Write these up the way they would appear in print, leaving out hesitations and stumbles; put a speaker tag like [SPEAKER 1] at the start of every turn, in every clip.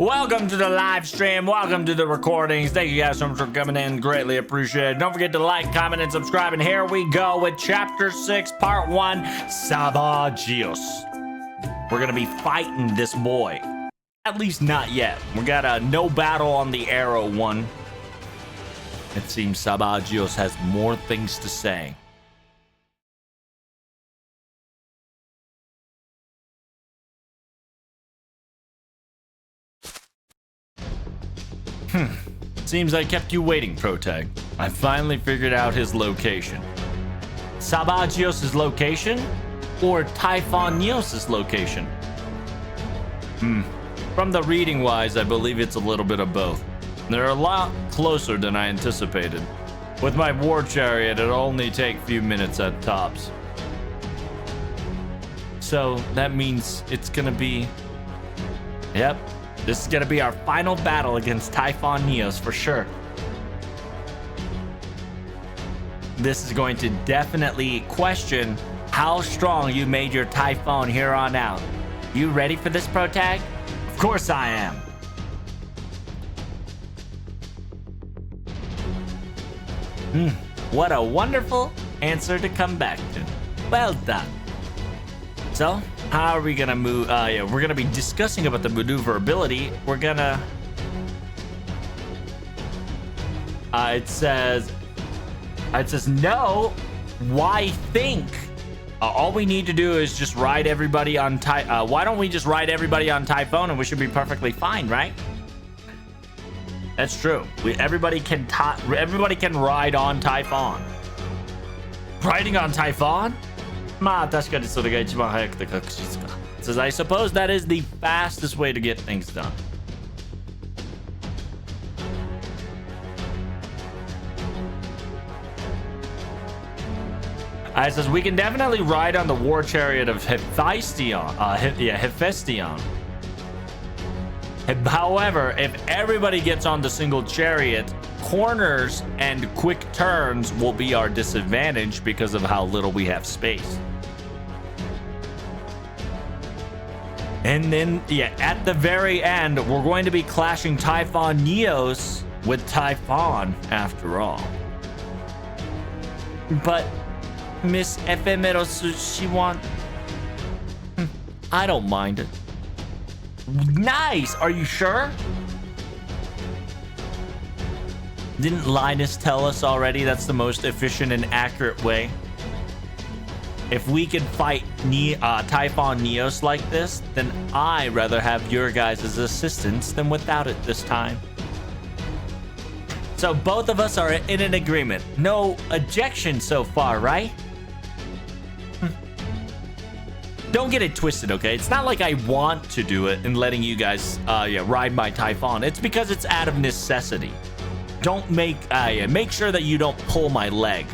[SPEAKER 1] Welcome to the live stream. Welcome to the recordings. Thank you guys so much for coming in. Greatly appreciated. Don't forget to like, comment, and subscribe. And here we go with Chapter 6, Part 1, Sabagios. We're going to be fighting this boy. At least not yet. We got a no battle on the arrow one. It seems Sabagios has more things to say. Seems I kept you waiting, Protag. I finally figured out his location. Sabagios' location? Or Typhonios' location? From the reading wise, I believe it's a little bit of both. They're a lot closer than I anticipated. With my war chariot, it'll only take a few minutes at tops. So that means it's gonna be... Yep. This is gonna be our final battle against Typhonios for sure. This is going to definitely question how strong you made your Typhon here on out. You ready for this, Protag? Of course I am. What a wonderful answer to come back to. Well done. So, how are we gonna move? We're gonna be discussing about the maneuverability. We're gonna... it says no. Why think? All we need to do is just ride everybody on why don't we just ride everybody on Typhon and we should be perfectly fine, right? That's true. Everybody can ride on Typhon. Riding on Typhon? Says, I suppose that is the fastest way to get things done. It says we can definitely ride on the war chariot of Hephaestion. Hephaestion. However, if everybody gets on the single chariot, corners and quick turns will be our disadvantage because of how little we have space. And then, at the very end, we're going to be clashing Typhonios with Typhon after all. But Miss Ephemeros, she want... I don't mind it. Nice! Are you sure? Didn't Linus tell us already that's the most efficient and accurate way? If we can fight Typhonios like this, then I'd rather have your guys' assistance than without it this time. So both of us are in an agreement. No objection so far, right? Don't get it twisted, okay? It's not like I want to do it and letting you guys ride my Typhon. It's because it's out of necessity. Don't make sure that you don't pull my leg.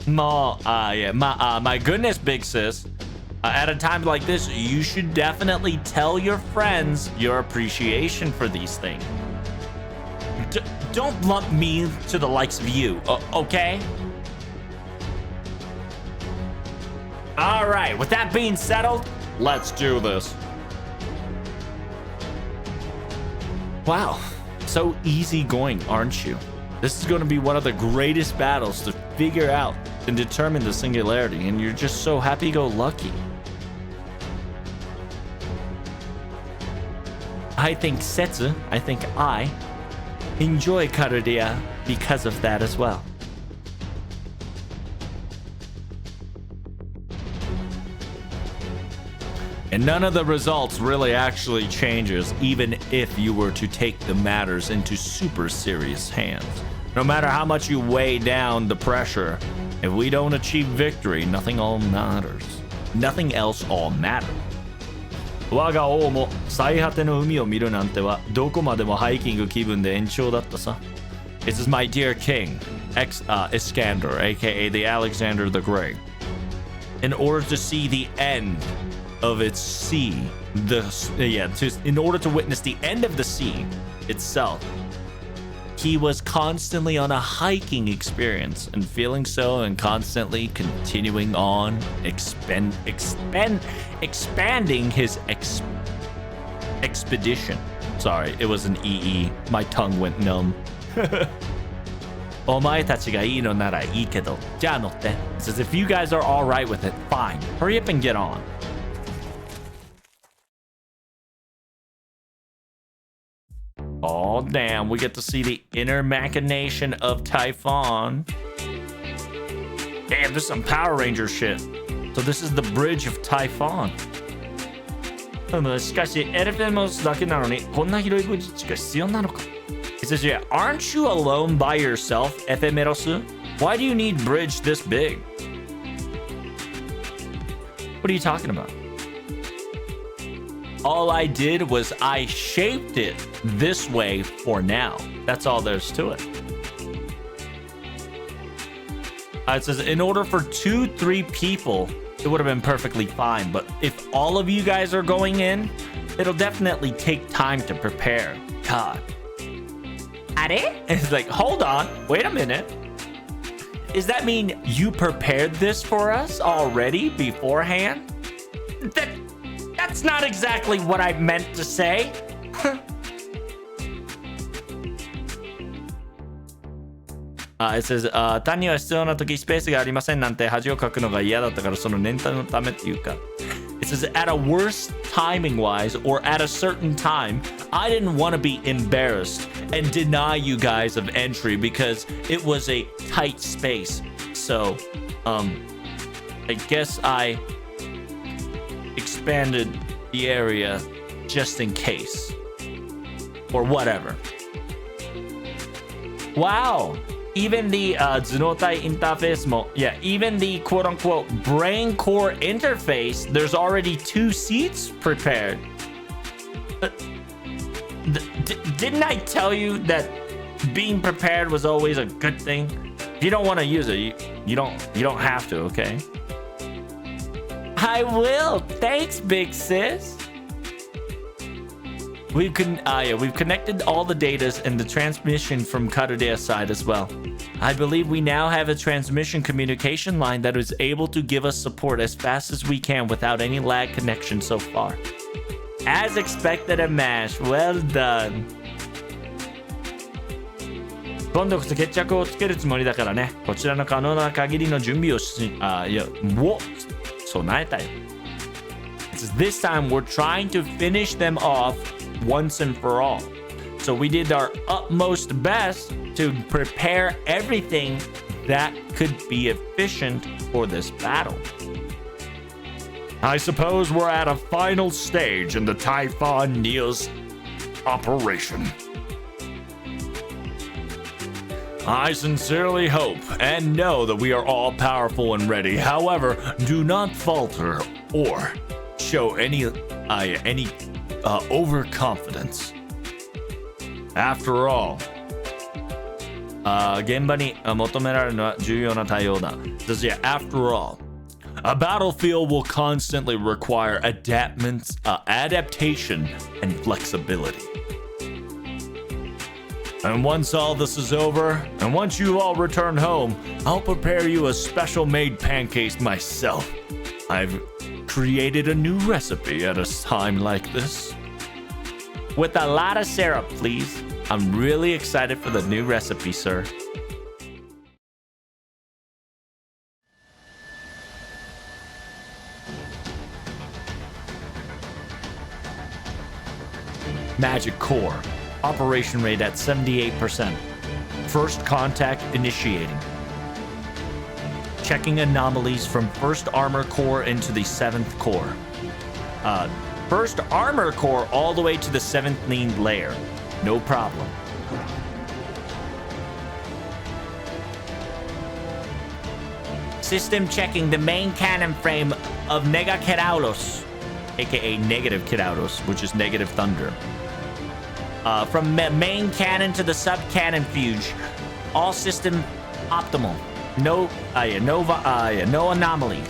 [SPEAKER 1] My goodness, big sis. At a time like this, you should definitely tell your friends your appreciation for these things. Don't lump me to the likes of you, okay? All right, with that being settled, let's do this. Wow, so easygoing, aren't you? This is going to be one of the greatest battles to figure out and determine the singularity, and you're just so happy-go-lucky. I think Setsu, I enjoy Karudia because of that as well. And none of the results really actually changes, even if you were to take the matters into super serious hands. No matter how much you weigh down the pressure, if we don't achieve victory, nothing all matters. Nothing else all matters. 我が王も最果ての海を見るなんてはどこまでもハイキング気分で延長だったさ。It is my dear king, Iskander, aka the Alexander the Great. In order to see the end of its sea, in order to witness the end of the sea itself, he was constantly on a hiking experience and feeling so and constantly continuing on expanding his expedition. Sorry, it was an EE. My tongue went numb. お前たちがいいのならいいけど、じゃあ乗って。It says if you guys are all right with it, fine. Hurry up and get on. Oh, damn. We get to see the inner machination of Typhon. Damn, this is some Power Ranger shit. So this is the bridge of Typhon. しかし、エレフェモスだけなのに、こんな広いブリッジが必要なのか? It says, yeah, aren't you alone by yourself, Ephemeros? Why do you need bridge this big? What are you talking about? All I did was I shaped it this way for now. That's all there's to it. It says, in order for 2-3 people, it would have been perfectly fine. But if all of you guys are going in, it'll definitely take time to prepare. God. It's like, hold on, wait a minute. Does that mean you prepared this for us already beforehand? That's not exactly what I meant to say. It says, 単には必要な時スペースがありませんなんて恥をかくのが嫌だったからその念のためっていうか。It says, at a worst timing wise or at a certain time, I didn't want to be embarrassed and deny you guys of entry because it was a tight space. So, I guess I expanded the area just in case or whatever. Wow. Even the Zunotai interface, even the quote-unquote brain core interface, there's already 2 seats prepared. Didn't I tell you that being prepared was always a good thing? If you don't want to use it, you don't have to, okay? I will. Thanks, big sis. We've connected all the datas and the transmission from Karudea's side as well. I believe we now have a transmission communication line that is able to give us support as fast as we can without any lag connection so far. As expected at MASH, well done. 今度こそ決着をつけるつもりだからね。こちらの可能な限りの準備を備えたよ。This time we're trying to finish them off once and for all. So we did our utmost best to prepare everything that could be efficient for this battle. I suppose we're at a final stage in the Typhon Neo's operation. I sincerely hope and know that we are all powerful and ready. However, do not falter or show any overconfidence. After all, 現場に求められるのは重要な対応だ。After all, a battlefield will constantly require adaptation and flexibility. And once all this is over, and once you all return home, I'll prepare you a special made pancakes myself. I've created a new recipe at a time like this. With a lot of syrup, please. I'm really excited for the new recipe, sir. Magic Core. Operation rate at 78%. First contact initiating. Checking anomalies from first armor core into the 7th core. First armor core all the way to the 7th layer. No problem. System checking the main cannon frame of Nega Keraulos, aka Negative Keraulos, which is Negative Thunder. From main cannon to the sub-cannon fuge, all system optimal. No anomalies.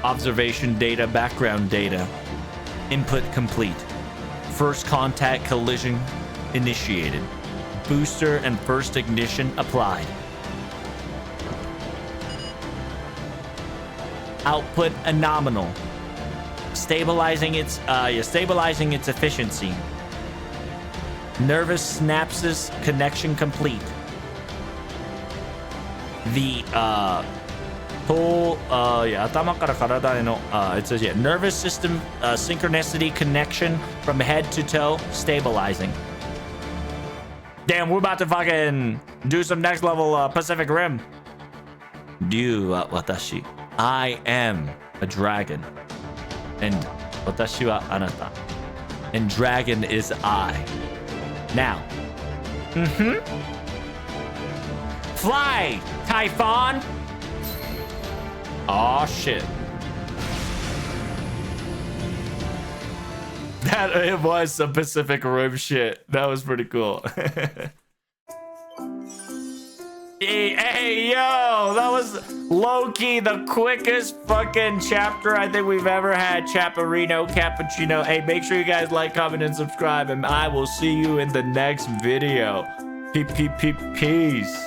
[SPEAKER 1] Observation data, background data. Input complete. First contact collision initiated. Booster and first ignition applied. Output anominal. Stabilizing its efficiency. Nervous synapses connection complete. The whole it says nervous system synchronicity connection from head to toe stabilizing. Damn, we're about to fucking do some next level Pacific Rim. Ryu wa watashi. I am a dragon. And watashi wa anata. And dragon is I. Now. Fly, Typhon! Aw, shit. That it was some Pacific Rim shit. That was pretty cool. Hey, yo, that was low-key the quickest fucking chapter I think we've ever had. Chaparino, Cappuccino. Hey, make sure you guys like, comment, and subscribe, and I will see you in the next video. Peace.